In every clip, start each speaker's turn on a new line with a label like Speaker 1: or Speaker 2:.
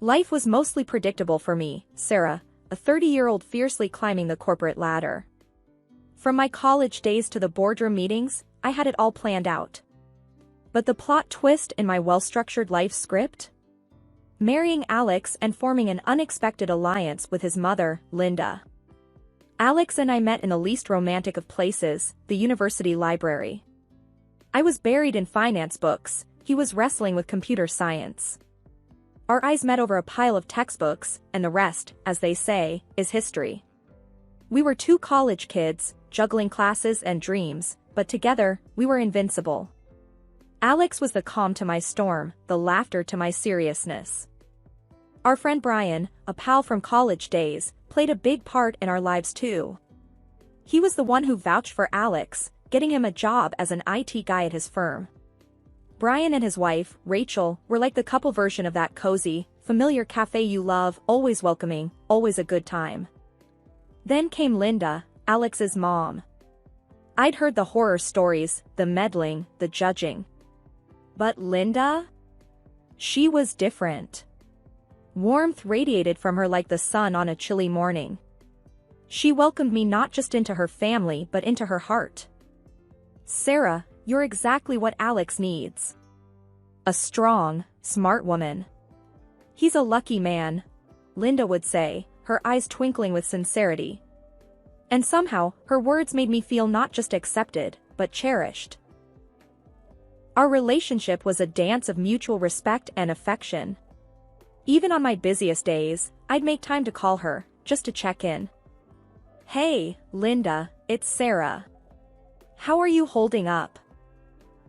Speaker 1: Life was mostly predictable for me, Sarah, a 30-year-old fiercely climbing the corporate ladder. From my college days to the boardroom meetings, I had it all planned out. But the plot twist in my well-structured life script? Marrying Alex and forming an unexpected alliance with his mother, Linda. Alex and I met in the least romantic of places, the university library. I was buried in finance books, he was wrestling with computer science. Our eyes met over a pile of textbooks, and the rest, as they say, is history. We were two college kids, juggling classes and dreams, but together, we were invincible. Alex was the calm to my storm, the laughter to my seriousness. Our friend Brian, a pal from college days, played a big part in our lives too. He was the one who vouched for Alex, getting him a job as an IT guy at his firm. Brian and his wife, Rachel, were like the couple version of that cozy, familiar cafe you love, always welcoming, always a good time. Then came Linda, Alex's mom. I'd heard the horror stories, the meddling, the judging. But Linda? She was different. Warmth radiated from her like the sun on a chilly morning. She welcomed me not just into her family but into her heart. Sarah, you're exactly what Alex needs. A strong, smart woman. He's a lucky man, Linda would say, her eyes twinkling with sincerity. And somehow, her words made me feel not just accepted, but cherished. Our relationship was a dance of mutual respect and affection. Even on my busiest days, I'd make time to call her, just to check in. Hey, Linda, it's Sarah. How are you holding up?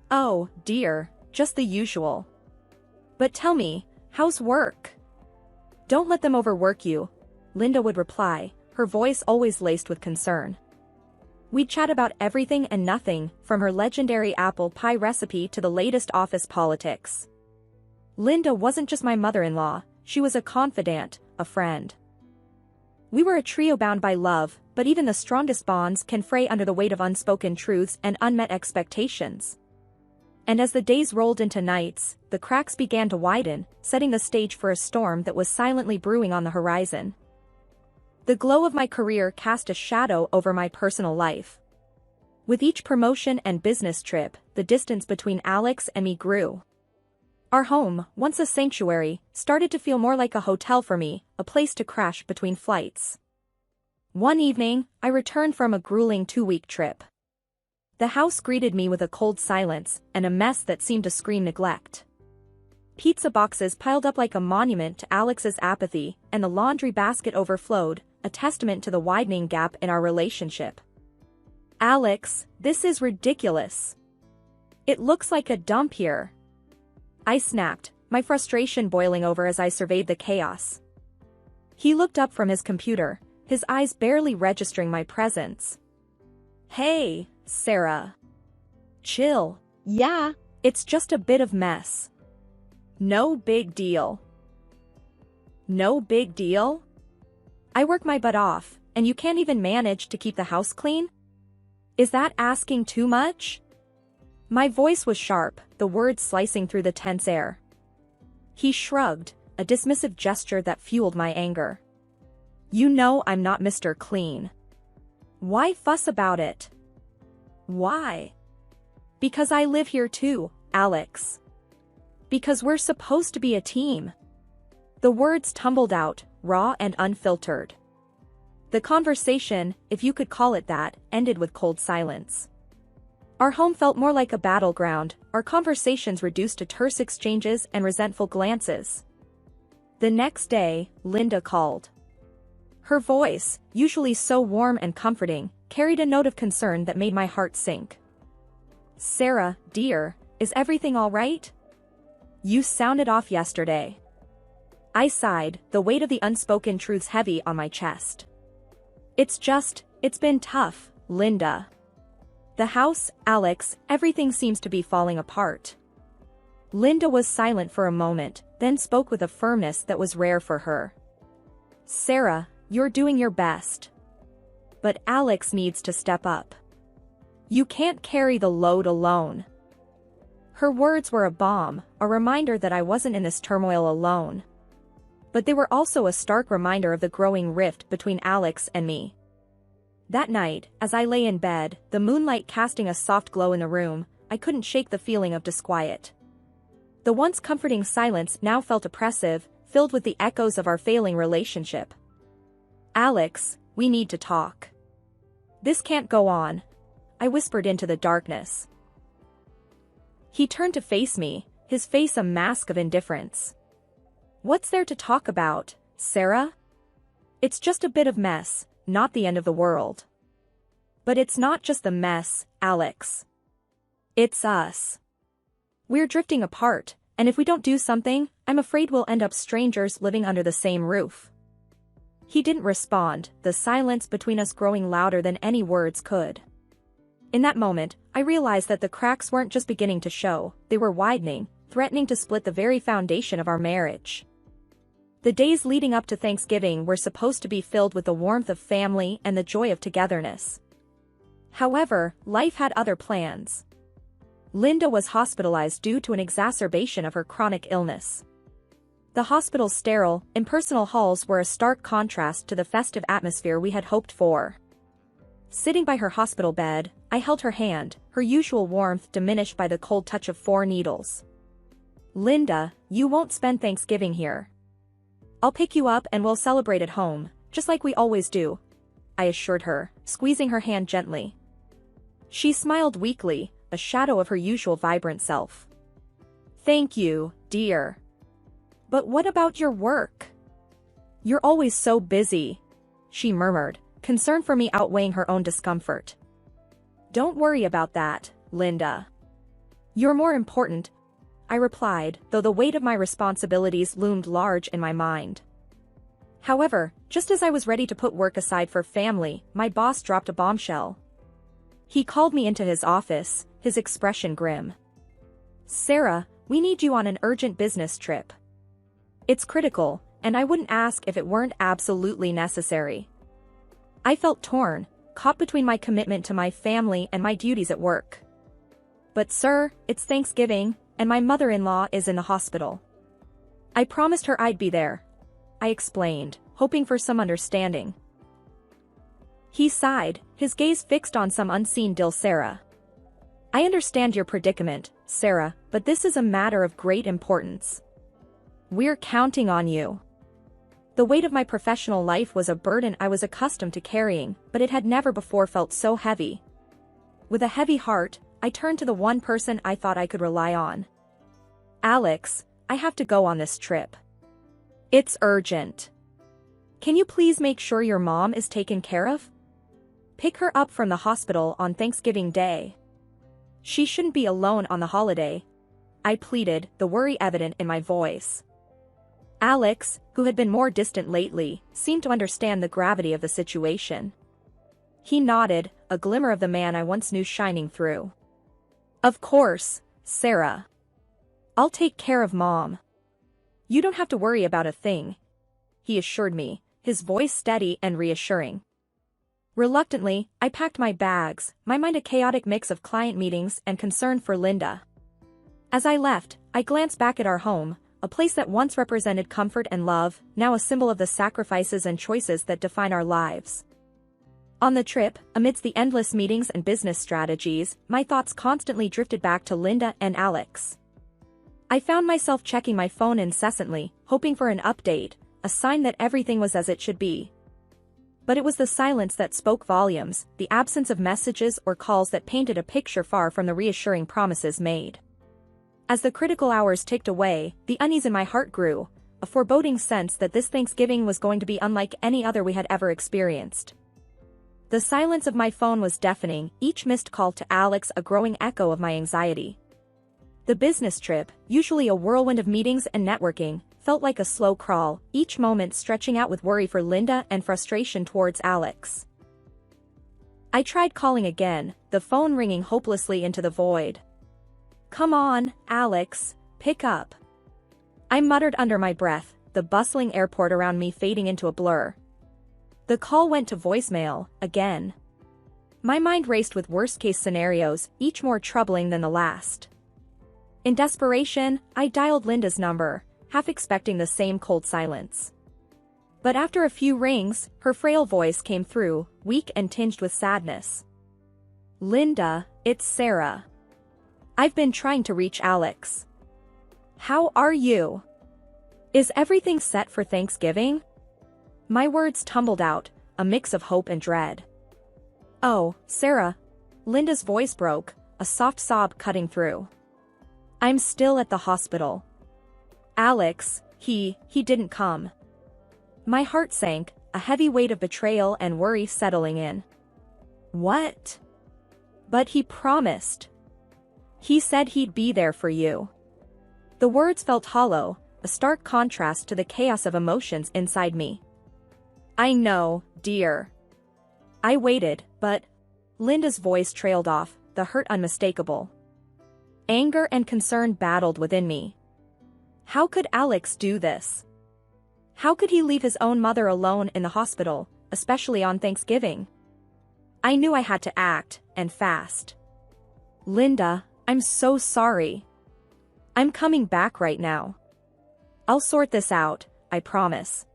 Speaker 1: Oh, dear, just the usual. But tell me, how's work? Don't let them overwork you, Linda would reply, her voice always laced with concern. We'd chat about everything and nothing, from her legendary apple pie recipe to the latest office politics. Linda wasn't just my mother-in-law, she was a confidant, a friend. We were a trio bound by love, but even the strongest bonds can fray under the weight of unspoken truths and unmet expectations. And as the days rolled into nights, the cracks began to widen, setting the stage for a storm that was silently brewing on the horizon. The glow of my career cast a shadow over my personal life. With each promotion and business trip, the distance between Alex and me grew. Our home, once a sanctuary, started to feel more like a hotel for me, a place to crash between flights. One evening, I returned from a grueling 2-week trip. The house greeted me with a cold silence, and a mess that seemed to scream neglect. Pizza boxes piled up like a monument to Alex's apathy, and the laundry basket overflowed, a testament to the widening gap in our relationship. Alex, this is ridiculous. It looks like a dump here. I snapped, my frustration boiling over as I surveyed the chaos. He looked up from his computer, his eyes barely registering my presence. Hey, Sarah. Chill. Yeah, it's just a bit of mess. No big deal. No big deal? I work my butt off, and you can't even manage to keep the house clean? Is that asking too much? My voice was sharp, the words slicing through the tense air. He shrugged, a dismissive gesture that fueled my anger. You know I'm not Mr. Clean. Why fuss about it? Why? Because I live here too, Alex. Because we're supposed to be a team. The words tumbled out, raw and unfiltered. The conversation, if you could call it that, ended with cold silence. Our home felt more like a battleground, our conversations reduced to terse exchanges and resentful glances. The next day, Linda called. Her voice, usually so warm and comforting, carried a note of concern that made my heart sink. Sarah, dear, is everything all right? You sounded off yesterday. I sighed, the weight of the unspoken truths heavy on my chest. It's been tough, Linda. The house, Alex, everything seems to be falling apart. Linda was silent for a moment, then spoke with a firmness that was rare for her. Sarah, you're doing your best. But Alex needs to step up. You can't carry the load alone. Her words were a balm, a reminder that I wasn't in this turmoil alone. But they were also a stark reminder of the growing rift between Alex and me. That night, as I lay in bed, the moonlight casting a soft glow in the room, I couldn't shake the feeling of disquiet. The once comforting silence now felt oppressive, filled with the echoes of our failing relationship. "Alex, we need to talk. This can't go on," I whispered into the darkness. He turned to face me, his face a mask of indifference. "What's there to talk about, Sarah? It's just a bit of mess, not the end of the world." "But it's not just the mess, Alex. It's us. We're drifting apart, and if we don't do something, I'm afraid we'll end up strangers living under the same roof." He didn't respond, the silence between us growing louder than any words could. In that moment, I realized that the cracks weren't just beginning to show, they were widening, threatening to split the very foundation of our marriage. The days leading up to Thanksgiving were supposed to be filled with the warmth of family and the joy of togetherness. However, life had other plans. Linda was hospitalized due to an exacerbation of her chronic illness. The hospital's sterile, impersonal halls were a stark contrast to the festive atmosphere we had hoped for. Sitting by her hospital bed, I held her hand, her usual warmth diminished by the cold touch of 4 needles. "Linda, you won't spend Thanksgiving here. I'll pick you up and we'll celebrate at home, just like we always do," I assured her, squeezing her hand gently. She smiled weakly, a shadow of her usual vibrant self. "Thank you, dear. But what about your work? You're always so busy," she murmured, concern for me outweighing her own discomfort. "Don't worry about that, Linda. You're more important," I replied, though the weight of my responsibilities loomed large in my mind. However, just as I was ready to put work aside for family, my boss dropped a bombshell. He called me into his office, his expression grim. "Sarah, we need you on an urgent business trip. It's critical, and I wouldn't ask if it weren't absolutely necessary." I felt torn, caught between my commitment to my family and my duties at work. "But sir, it's Thanksgiving, and my mother-in-law is in the hospital. I promised her I'd be there," I explained, hoping for some understanding. He sighed, his gaze fixed on some unseen dill. "Sarah. I understand your predicament, Sarah, but this is a matter of great importance. We're counting on you." The weight of my professional life was a burden I was accustomed to carrying, but it had never before felt so heavy. With a heavy heart, I turned to the one person I thought I could rely on. "Alex, I have to go on this trip. It's urgent. Can you please make sure your mom is taken care of? Pick her up from the hospital on Thanksgiving Day. She shouldn't be alone on the holiday," I pleaded, the worry evident in my voice. Alex, who had been more distant lately, seemed to understand the gravity of the situation. He nodded, a glimmer of the man I once knew shining through. "Of course, Sarah. I'll take care of Mom. You don't have to worry about a thing," he assured me, his voice steady and reassuring. Reluctantly, I packed my bags, my mind a chaotic mix of client meetings and concern for Linda. As I left, I glanced back at our home, a place that once represented comfort and love, now a symbol of the sacrifices and choices that define our lives. On the trip, amidst the endless meetings and business strategies, my thoughts constantly drifted back to Linda and Alex. I found myself checking my phone incessantly, hoping for an update, a sign that everything was as it should be. But it was the silence that spoke volumes, the absence of messages or calls that painted a picture far from the reassuring promises made. As the critical hours ticked away, the unease in my heart grew, a foreboding sense that this Thanksgiving was going to be unlike any other we had ever experienced. The silence of my phone was deafening, each missed call to Alex a growing echo of my anxiety. The business trip, usually a whirlwind of meetings and networking, felt like a slow crawl, each moment stretching out with worry for Linda and frustration towards Alex. I tried calling again, the phone ringing hopelessly into the void. "Come on, Alex, pick up," I muttered under my breath, the bustling airport around me fading into a blur. The call went to voicemail, again. My mind raced with worst-case scenarios, each more troubling than the last. In desperation, I dialed Linda's number, half expecting the same cold silence. But after a few rings, her frail voice came through, weak and tinged with sadness. "Linda, it's Sarah. I've been trying to reach Alex. How are you? Is everything set for Thanksgiving?" My words tumbled out, a mix of hope and dread. "Oh, Sarah." Linda's voice broke, a soft sob cutting through. "I'm still at the hospital. Alex, he didn't come." My heart sank, a heavy weight of betrayal and worry settling in. "What?" "But he promised. He said he'd be there for you." The words felt hollow, a stark contrast to the chaos of emotions inside me. "I know, dear." I waited, but Linda's voice trailed off, the hurt unmistakable. Anger and concern battled within me. How could Alex do this? How could he leave his own mother alone in the hospital, especially on Thanksgiving? I knew I had to act, and fast. "Linda, I'm so sorry. I'm coming back right now. I'll sort this out, I promise."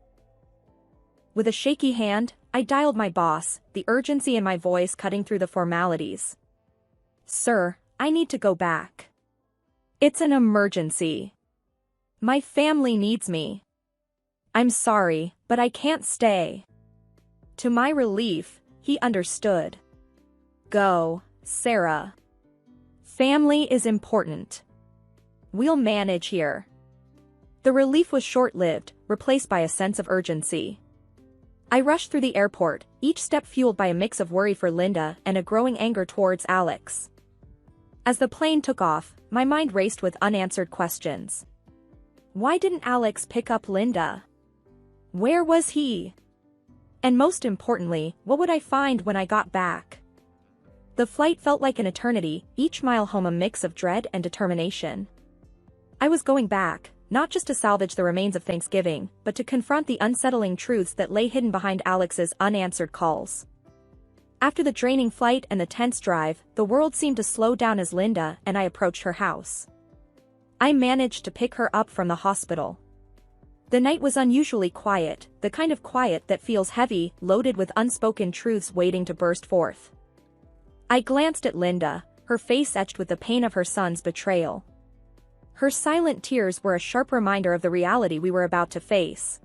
Speaker 1: With a shaky hand, I dialed my boss, the urgency in my voice cutting through the formalities. "Sir, I need to go back. It's an emergency. My family needs me. I'm sorry, but I can't stay." To my relief, he understood. "Go, Sarah. Family is important. We'll manage here." The relief was short-lived, replaced by a sense of urgency. I rushed through the airport, each step fueled by a mix of worry for Linda and a growing anger towards Alex. As the plane took off, my mind raced with unanswered questions. Why didn't Alex pick up Linda? Where was he? And most importantly, what would I find when I got back? The flight felt like an eternity, each mile home a mix of dread and determination. I was going back, not just to salvage the remains of Thanksgiving, but to confront the unsettling truths that lay hidden behind Alex's unanswered calls. After the draining flight and the tense drive, the world seemed to slow down as Linda and I approached her house. I managed to pick her up from the hospital. The night was unusually quiet, the kind of quiet that feels heavy, loaded with unspoken truths waiting to burst forth. I glanced at Linda, her face etched with the pain of her son's betrayal. Her silent tears were a sharp reminder of the reality we were about to face.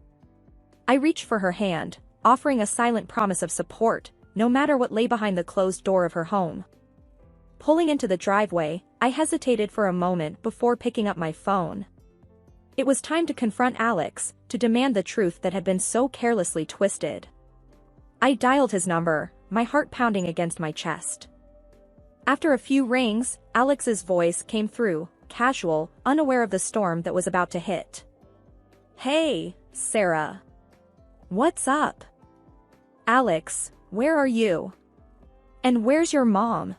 Speaker 1: I reached for her hand, offering a silent promise of support, no matter what lay behind the closed door of her home. Pulling into the driveway, I hesitated for a moment before picking up my phone. It was time to confront Alex, to demand the truth that had been so carelessly twisted. I dialed his number, my heart pounding against my chest. After a few rings, Alex's voice came through, casual, unaware of the storm that was about to hit. "Hey, Sarah. What's up? Alex, where are you? And where's your mom?"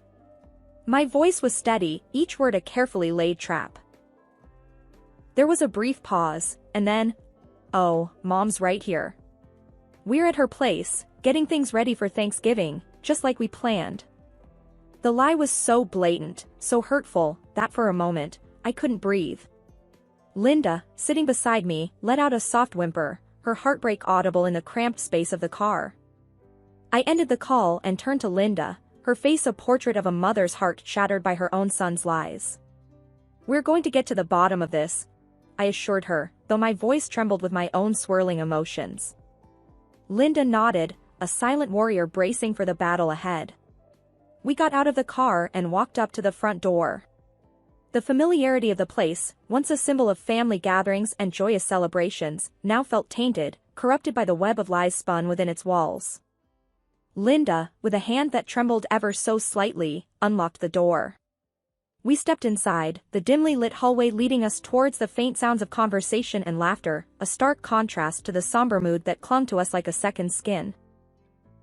Speaker 1: My voice was steady, each word a carefully laid trap. There was a brief pause, and then, "Oh, Mom's right here. We're at her place, getting things ready for Thanksgiving, just like we planned." The lie was so blatant, so hurtful, that for a moment, I couldn't breathe. Linda, sitting beside me, let out a soft whimper, her heartbreak audible in the cramped space of the car. I ended the call and turned to Linda, her face a portrait of a mother's heart shattered by her own son's lies. "We're going to get to the bottom of this," I assured her, though my voice trembled with my own swirling emotions. Linda nodded, a silent warrior bracing for the battle ahead. We got out of the car and walked up to the front door. The familiarity of the place, once a symbol of family gatherings and joyous celebrations, now felt tainted, corrupted by the web of lies spun within its walls. Linda, with a hand that trembled ever so slightly, unlocked the door. We stepped inside, the dimly lit hallway leading us towards the faint sounds of conversation and laughter, a stark contrast to the somber mood that clung to us like a second skin.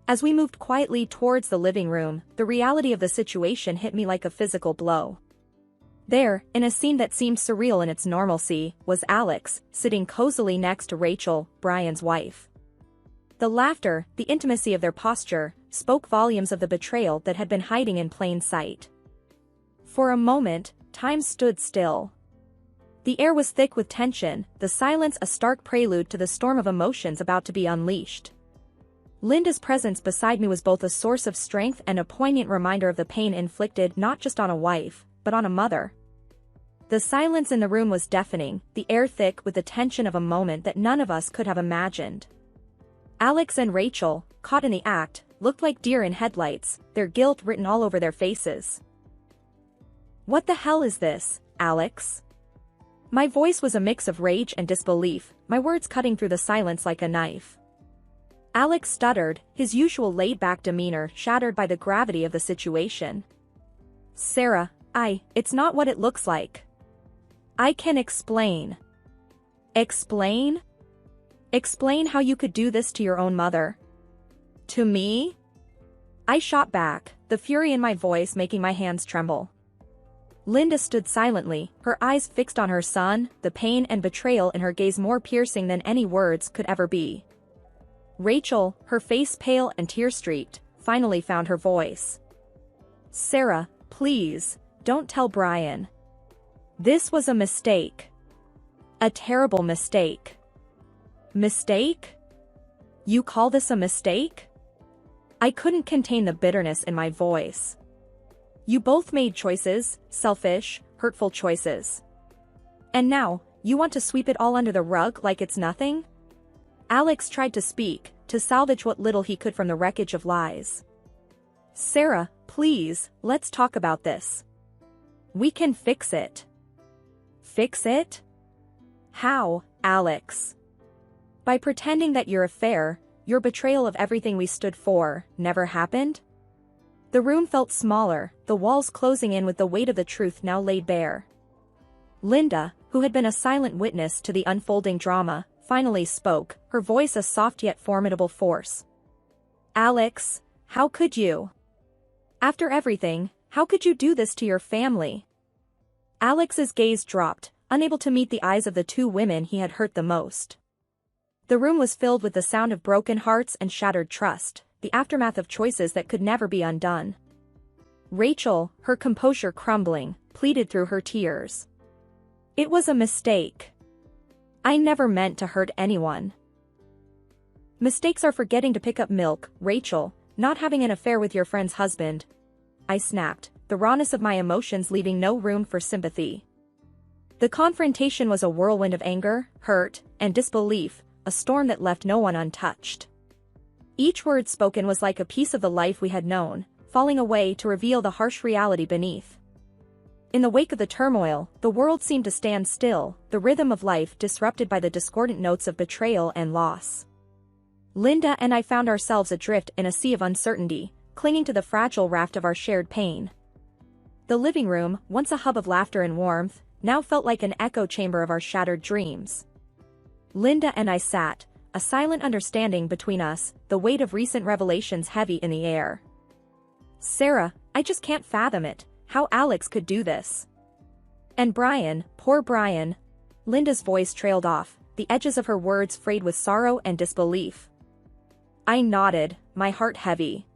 Speaker 1: As we moved quietly towards the living room, the reality of the situation hit me like a physical blow. There, in a scene that seemed surreal in its normalcy, was Alex, sitting cozily next to Rachel, Brian's wife. The laughter, the intimacy of their posture, spoke volumes of the betrayal that had been hiding in plain sight. For a moment, time stood still. The air was thick with tension, the silence a stark prelude to the storm of emotions about to be unleashed. Linda's presence beside me was both a source of strength and a poignant reminder of the pain inflicted not just on a wife, but on a mother. The silence in the room was deafening, the air thick with the tension of a moment that none of us could have imagined. Alex and Rachel, caught in the act, looked like deer in headlights, their guilt written all over their faces. "What the hell is this, Alex?" My voice was a mix of rage and disbelief, my words cutting through the silence like a knife. Alex stuttered, his usual laid-back demeanor shattered by the gravity of the situation. "Sarah, it's not what it looks like. I can explain." "Explain? Explain how you could do this to your own mother? To me?" I shot back, the fury in my voice making my hands tremble. Linda stood silently, her eyes fixed on her son, the pain and betrayal in her gaze more piercing than any words could ever be. Rachel, her face pale and tear-streaked, finally found her voice. "Sarah, please, don't tell Brian. This was a mistake. A terrible mistake." "Mistake? You call this a mistake?" I couldn't contain the bitterness in my voice. "You both made choices, selfish, hurtful choices. And now, you want to sweep it all under the rug like it's nothing?" Alex tried to speak, to salvage what little he could from the wreckage of lies. "Sarah, please, let's talk about this. We can fix it." "Fix it? How, Alex?" "By pretending that your affair, your betrayal of everything we stood for, never happened?" The room felt smaller, the walls closing in with the weight of the truth now laid bare. Linda, who had been a silent witness to the unfolding drama, finally spoke, her voice a soft yet formidable force. "Alex, how could you? After everything, how could you do this to your family?" Alex's gaze dropped, unable to meet the eyes of the two women he had hurt the most. The room was filled with the sound of broken hearts and shattered trust, the aftermath of choices that could never be undone. Rachel, her composure crumbling, pleaded through her tears. "It was a mistake. I never meant to hurt anyone." "Mistakes are forgetting to pick up milk, Rachel, not having an affair with your friend's husband," I snapped, the rawness of my emotions leaving no room for sympathy. The confrontation was a whirlwind of anger, hurt, and disbelief, a storm that left no one untouched. Each word spoken was like a piece of the life we had known, falling away to reveal the harsh reality beneath. In the wake of the turmoil, the world seemed to stand still, the rhythm of life disrupted by the discordant notes of betrayal and loss. Linda and I found ourselves adrift in a sea of uncertainty, clinging to the fragile raft of our shared pain. The living room, once a hub of laughter and warmth, now felt like an echo chamber of our shattered dreams. Linda and I sat, a silent understanding between us, the weight of recent revelations heavy in the air. "Sarah, I just can't fathom it, how Alex could do this. And Brian, poor Brian." Linda's voice trailed off, the edges of her words frayed with sorrow and disbelief. I nodded, my heart heavy.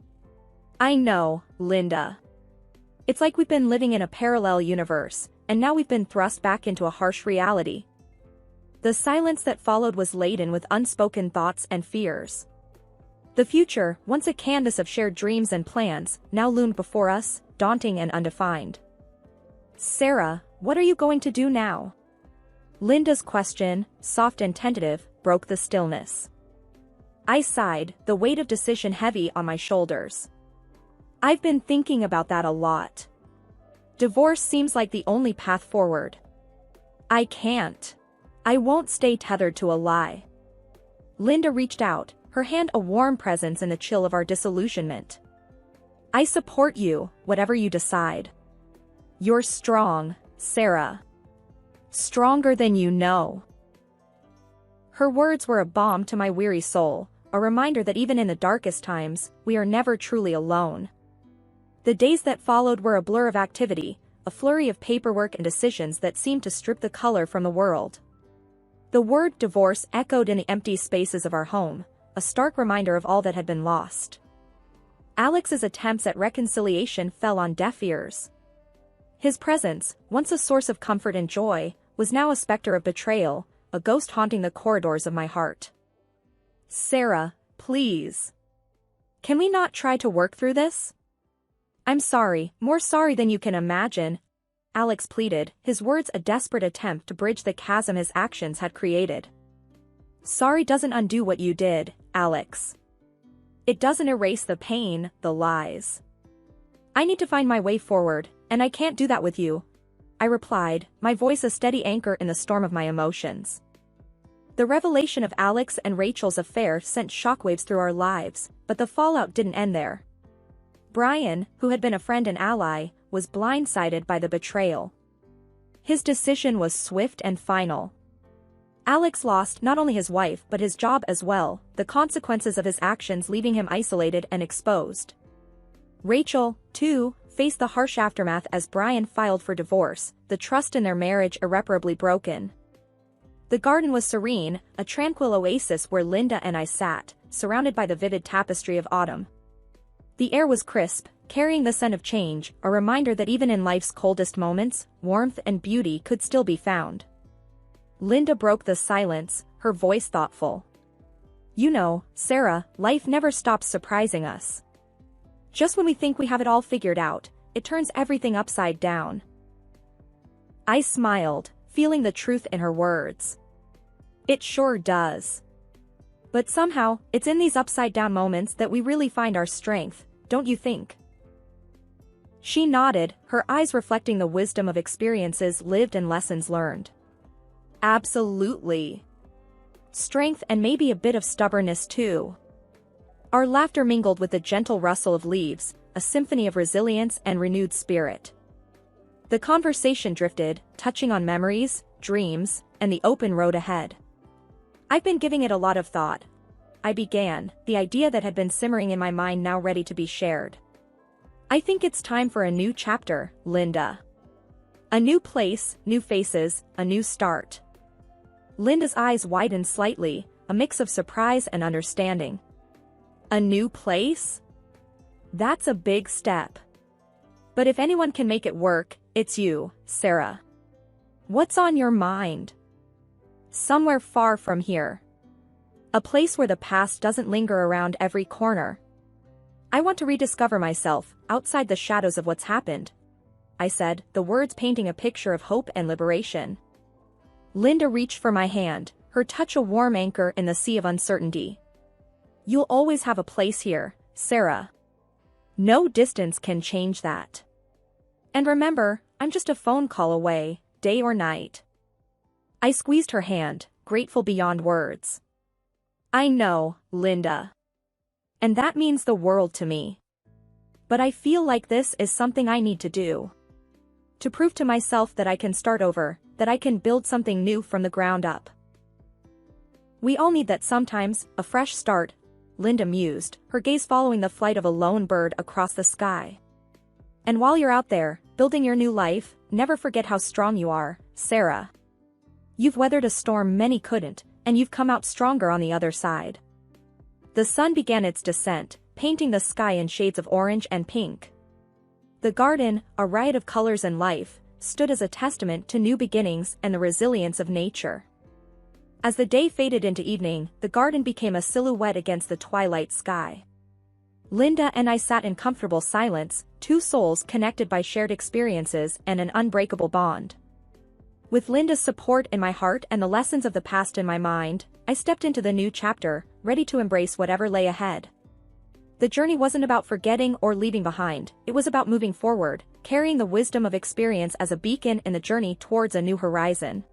Speaker 1: "I know, Linda. It's like we've been living in a parallel universe, and now we've been thrust back into a harsh reality." The silence that followed was laden with unspoken thoughts and fears. The future, once a canvas of shared dreams and plans, now loomed before us, daunting and undefined. "Sarah, what are you going to do now?" Linda's question, soft and tentative, broke the stillness. I sighed, the weight of decision heavy on my shoulders. "I've been thinking about that a lot. Divorce seems like the only path forward. I can't. I won't stay tethered to a lie." Linda reached out, her hand a warm presence in the chill of our disillusionment. "I support you, whatever you decide. You're strong, Sarah. Stronger than you know." Her words were a balm to my weary soul, a reminder that even in the darkest times, we are never truly alone. The days that followed were a blur of activity, a flurry of paperwork and decisions that seemed to strip the color from the world. The word divorce echoed in the empty spaces of our home, a stark reminder of all that had been lost. Alex's attempts at reconciliation fell on deaf ears. His presence, once a source of comfort and joy, was now a specter of betrayal, a ghost haunting the corridors of my heart. Sarah, please. Can we not try to work through this? I'm sorry, more sorry than you can imagine, Alex pleaded, his words a desperate attempt to bridge the chasm his actions had created. Sorry doesn't undo what you did, Alex. It doesn't erase the pain, the lies. I need to find my way forward, and I can't do that with you, I replied, my voice a steady anchor in the storm of my emotions. The revelation of Alex and Rachel's affair sent shockwaves through our lives, but the fallout didn't end there. Brian, who had been a friend and ally, was blindsided by the betrayal. His decision was swift and final. Alex lost not only his wife but his job as well, the consequences of his actions leaving him isolated and exposed. Rachel, too, faced the harsh aftermath as Brian filed for divorce, the trust in their marriage irreparably broken. The garden was serene, a tranquil oasis where Linda and I sat, surrounded by the vivid tapestry of autumn. The air was crisp, carrying the scent of change, a reminder that even in life's coldest moments, warmth and beauty could still be found. Linda broke the silence, her voice thoughtful. You know, Sarah, life never stops surprising us. Just when we think we have it all figured out, it turns everything upside down. I smiled, feeling the truth in her words. It sure does. But somehow, it's in these upside-down moments that we really find our strength, don't you think? She nodded, her eyes reflecting the wisdom of experiences lived and lessons learned. Absolutely. Strength and maybe a bit of stubbornness too. Our laughter mingled with the gentle rustle of leaves, a symphony of resilience and renewed spirit. The conversation drifted, touching on memories, dreams, and the open road ahead. I've been giving it a lot of thought. I began, the idea that had been simmering in my mind now ready to be shared. I think it's time for a new chapter, Linda. A new place, new faces, a new start. Linda's eyes widened slightly, a mix of surprise and understanding. A new place? That's a big step. But if anyone can make it work, it's you, Sarah. What's on your mind? Somewhere far from here. A place where the past doesn't linger around every corner. I want to rediscover myself, outside the shadows of what's happened, I said, the words painting a picture of hope and liberation. Linda reached for my hand, her touch a warm anchor in the sea of uncertainty. You'll always have a place here, Sarah. No distance can change that. And remember, I'm just a phone call away, day or night. I squeezed her hand, grateful beyond words. I know, Linda. And that means the world to me. But I feel like this is something I need to do. To prove to myself that I can start over, that I can build something new from the ground up. We all need that sometimes, a fresh start, Linda mused, her gaze following the flight of a lone bird across the sky. And while you're out there, building your new life, never forget how strong you are, Sarah. You've weathered a storm many couldn't, and you've come out stronger on the other side. The sun began its descent, painting the sky in shades of orange and pink. The garden, a riot of colors and life, stood as a testament to new beginnings and the resilience of nature. As the day faded into evening, the garden became a silhouette against the twilight sky. Linda and I sat in comfortable silence, two souls connected by shared experiences and an unbreakable bond. With Linda's support in my heart and the lessons of the past in my mind, I stepped into the new chapter, ready to embrace whatever lay ahead. The journey wasn't about forgetting or leaving behind, it was about moving forward, carrying the wisdom of experience as a beacon in the journey towards a new horizon.